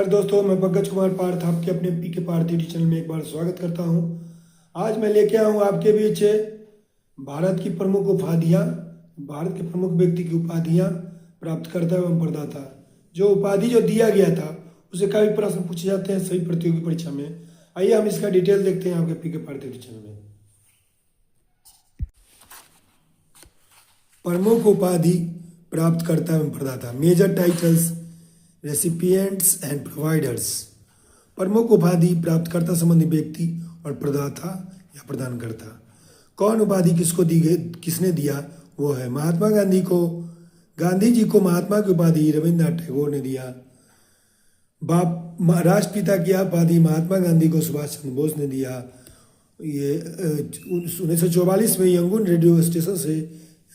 नमस्कार दोस्तों, मैं पंकज कुमार पार्थ आपके अपने पीके पार्थ यूट्यूब चैनल में एक बार स्वागत करता हूं। आज मैं लेके आया हूं आपके बीच भारत की प्रमुख उपाधियां, भारत के प्रमुख व्यक्ति की उपाधियां प्राप्तकर्ता एवं प्रदाता। जो उपाधि जो दिया गया था उसे काफी प्रश्न पूछे जाते हैं सभी प्रतियोगी परीक्षा में। आइए हम इसका डिटेल देखते हैं आपके पीके पार्थ यूट्यूब चैनल में। प्रमुख उपाधि प्राप्तकर्ता एवं प्रदाता, major titles, recipients and providers. प्रमुख उपाधि प्राप्तकर्ता संबंधी व्यक्ति और प्रदाता या प्रदानकर्ता। कौन उपाधि किसको दी गई, किसने दिया, वो है महात्मा गांधी को। गांधी जी को महात्मा की उपाधि रविन्द्रनाथ टैगोर ने दिया। राष्ट्रपिता की उपाधि महात्मा गांधी को सुभाष चंद्र बोस ने दिया। ये 1944 में यंगून रेडियो स्टेशन से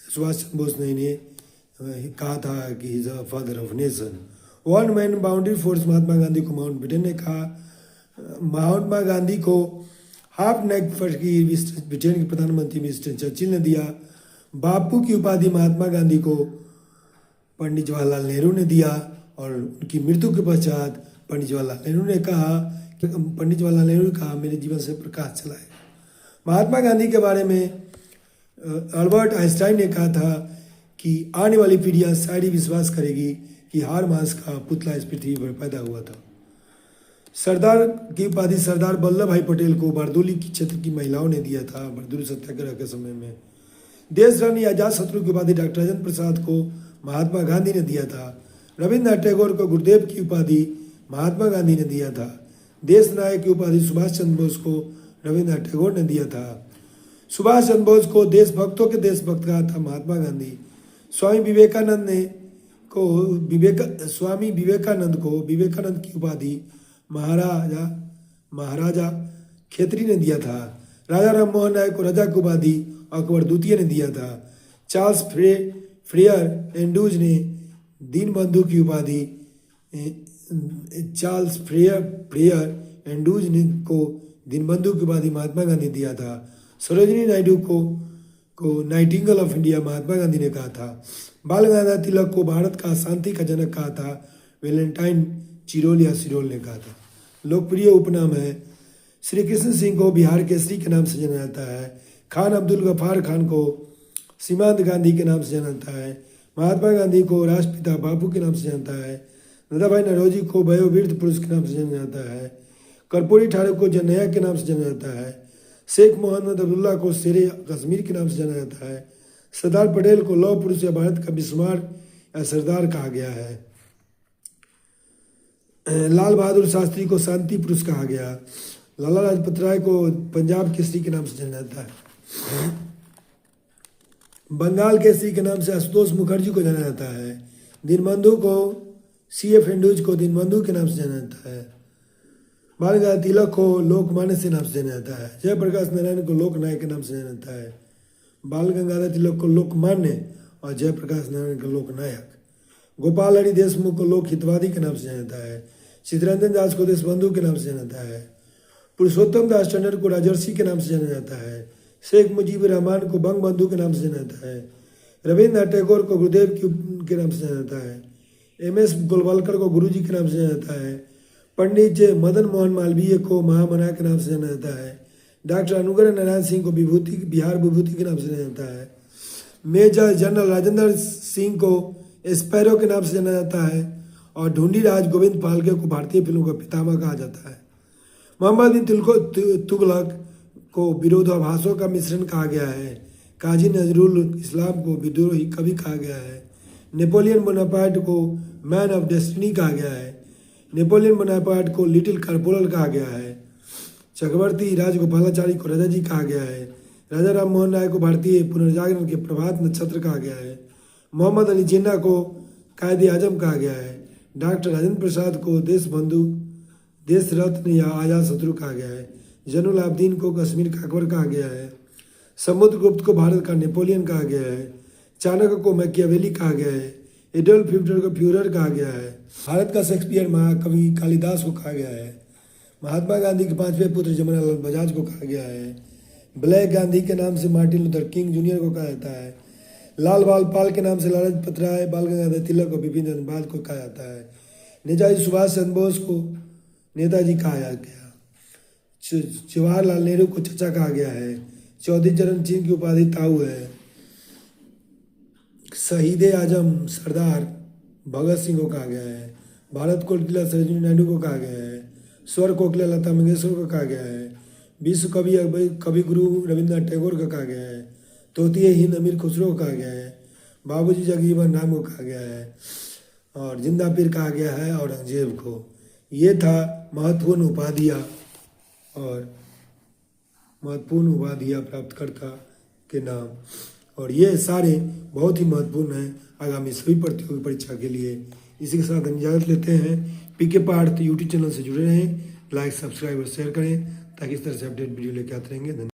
सुभाष चंद्र बोस ने इन्हें कहा था कि he is a father of nation. One man boundary force Mahatma Gandhi को माउंटबेटन ने कहा। महात्मा गांधी को हाफ नेक फर्स्ट की ब्रिटेन के प्रधानमंत्री मिस्टर चर्चिल ने दिया। बापू की उपाधि महात्मा गांधी को पंडित जवाहरलाल नेहरू ने दिया और उनकी मृत्यु के पश्चात पंडित जवाहरलाल नेहरू ने कहा मेरे जीवन से प्रकाश चलाएगा। महात्मा गांधी के बारे में अल्बर्ट आइंस्टाइन ने कहा था कि आने वाली पीढ़ियां शायद ही विश्वास करेगी कि हार मास का पुतला इस पृथ्वी पर पैदा हुआ था। सरदार की उपाधि सरदार वल्लभ भाई पटेल को बारदोली की क्षेत्र की महिलाओं ने दिया था बारदोली सत्याग्रह के समय में। देश रानी आजाद शत्रु की उपाधि डॉक्टर राजेंद्र प्रसाद को महात्मा गांधी ने दिया था। रविन्द्रनाथ टैगोर को गुरुदेव की उपाधि महात्मा गांधी ने दिया था। देश नायक की उपाधि सुभाष चंद्र बोस को रविन्द्रनाथ टैगोर ने दिया था। सुभाष चंद्र बोस को देशभक्तों के देशभक्त कहा था महात्मा गांधी। स्वामी विवेकानंद को विवेकानंद की उपाधि महाराजा खेतरी ने दिया था। राजा राम मोहन राय को राजा की उपाधि अकबर द्वितीय ने दिया था। चार्ल्स फ्रेयर एंड्रूज ने दीनबंधु की उपाधि को दीनबंधु की उपाधि महात्मा गांधी दिया था। सरोजिनी नायडू को Nightingale of India Mahatma Gandhi ने कहा था। बाल गंगाधर तिलक को भारत का शांति का जनक कहा था वेलेंटाइन चिरोल या सिरोल ने कहा था। लोकप्रिय उपनाम है। श्री कृष्ण सिंह को बिहार केसरी के नाम से जाना जाता है। खान अब्दुल गफ्फार खान को सीमांत गांधी के नाम से जाना जाता है। महात्मा गांधी को राष्ट्रपिता बापू के नाम से जानता है। दादाभाई नौरोजी को वयोवृद्ध पुरुष के नाम से जाना जाता है। कर्पूरी ठाकुर को जनैया के नाम से जाना जाता है। शेख मोहम्मद अब्दुल्ला को शेरे कश्मीर के नाम से जाना जाता है। सरदार पटेल को लौह पुरुष या भारत का बिस्मार या सरदार कहा गया है। लाल बहादुर शास्त्री को शांति पुरुष कहा गया। लाला लाजपत राय को पंजाब केसरी के नाम से जाना जाता है। बंगाल केसरी के नाम से आशुतोष मुखर्जी को जाना जाता है। दीनबंधु को CF एंड्रूज को दीनबंधु के नाम से जाना जाता है। बाल गंगाधर तिलक को लोकमान्य से नाम से जाना जाता है। जयप्रकाश नारायण को लोकनायक के नाम से जाना जाता है। बाल गंगाधर तिलक को लोकमान्य और जयप्रकाश नारायण को लोकनायक। गोपाल हरि देशमुख को लोक हितवादी के नाम से जाना जाता है। चित्तरंजन दास को देशबंधु के नाम से जाना जाता है। पुरुषोत्तम दास टंडन को राजर्षि के नाम से जाना जाता है। शेख मुजीबुर रहमान को बंगबंधु के नाम से जाना जाता है। रविन्द्रनाथ टैगोर को गुरुदेव के नाम से जाना जाता है। MS गोलवलकर को गुरुजी के नाम से जाना जाता है। पंडित मदन मोहन मालवीय को महामना के नाम से जाना जाता है। डॉक्टर अनुग्रह नारायण सिंह को बिहार विभूति के नाम से जाना जाता है। मेजर जनरल राजेंद्र सिंह को स्पैरो के नाम से जाना जाता है और ढूंढीराज गोविंद फाल्के को भारतीय फिल्मों का पितामह कहा जाता है। मोहम्मद बिन तुगलक को विरोधाभासों का मिश्रण कहा गया है। काजी नजरुल इस्लाम को विद्रोही कवि कहा गया है। नेपोलियन बोनापार्ट को मैन ऑफ डेस्टिनी कहा गया है। नेपोलियन बोनापार्ट को लिटिल कार्पोरल कहा गया है। चक्रवर्ती राजगोपालाचारी को राजा जी कहा गया है। राजा राम मोहन राय को भारतीय पुनर्जागरण के प्रभात नक्षत्र कहा गया है। मोहम्मद अली जिन्ना को कायदे आजम कहा गया है। डॉक्टर राजेंद्र प्रसाद को देशबंधु, देश रत्न या आजाद शत्रु कहा गया है। जैनुल आबदीन को कश्मीर का अकबर कहा गया है। समुद्रगुप्त को भारत का नेपोलियन कहा गया है। चाणक्य को मैकियावेली कहा गया है। एडोल्फ हिटलर को फ्यूरर कहा गया है। भारत का शेक्सपियर महाकवि कालिदास को कहा गया है। महात्मा गांधी के 5वें पुत्र जमनालाल बजाज को कहा गया है। ब्लैक गांधी के नाम से मार्टिन लूथर किंग जूनियर को कहा जाता है। लाल बाल पाल के नाम से लाला लाजपत राय, बाल गंगाधर तिलक और बिपिन चंद्र पाल को कहा जाता है। नेताजी सुभाष चंद्र बोस को नेताजी कहा गया, जवाहरलाल नेहरू को चचा कहा गया है, चौधरी चरण सिंह की उपाधि ताऊ है, शहीद आजम सरदार भगत सिंह को कहा गया है, भारत कोकिला सरोजिनी नायडू को कहा गया है, स्वर कोकिला लता मंगेशकर को कहा गया है, विश्व कवि गुरु रविंद्रनाथ टैगोर का कहा गया है, तोतिए हिंद अमीर खुसरो को कहा गया है, बाबूजी जगजीवन राम को कहा गया है और जिंदा पीर कहा गया है औरंगजेब को। ये था महत्वपूर्ण उपाधियाँ और महत्वपूर्ण उपाधियाँ प्राप्तकर्ता के नाम, और ये सारे बहुत ही महत्वपूर्ण हैं आगामी सभी प्रतियोगी परीक्षा के लिए। इसी के साथ हम इजाज़त लेते हैं। पीके पार्थ यूट्यूब चैनल से जुड़े रहें, लाइक सब्सक्राइब और शेयर करें ताकि इस तरह से अपडेट वीडियो लेके आते रहेंगे। धन्यवाद।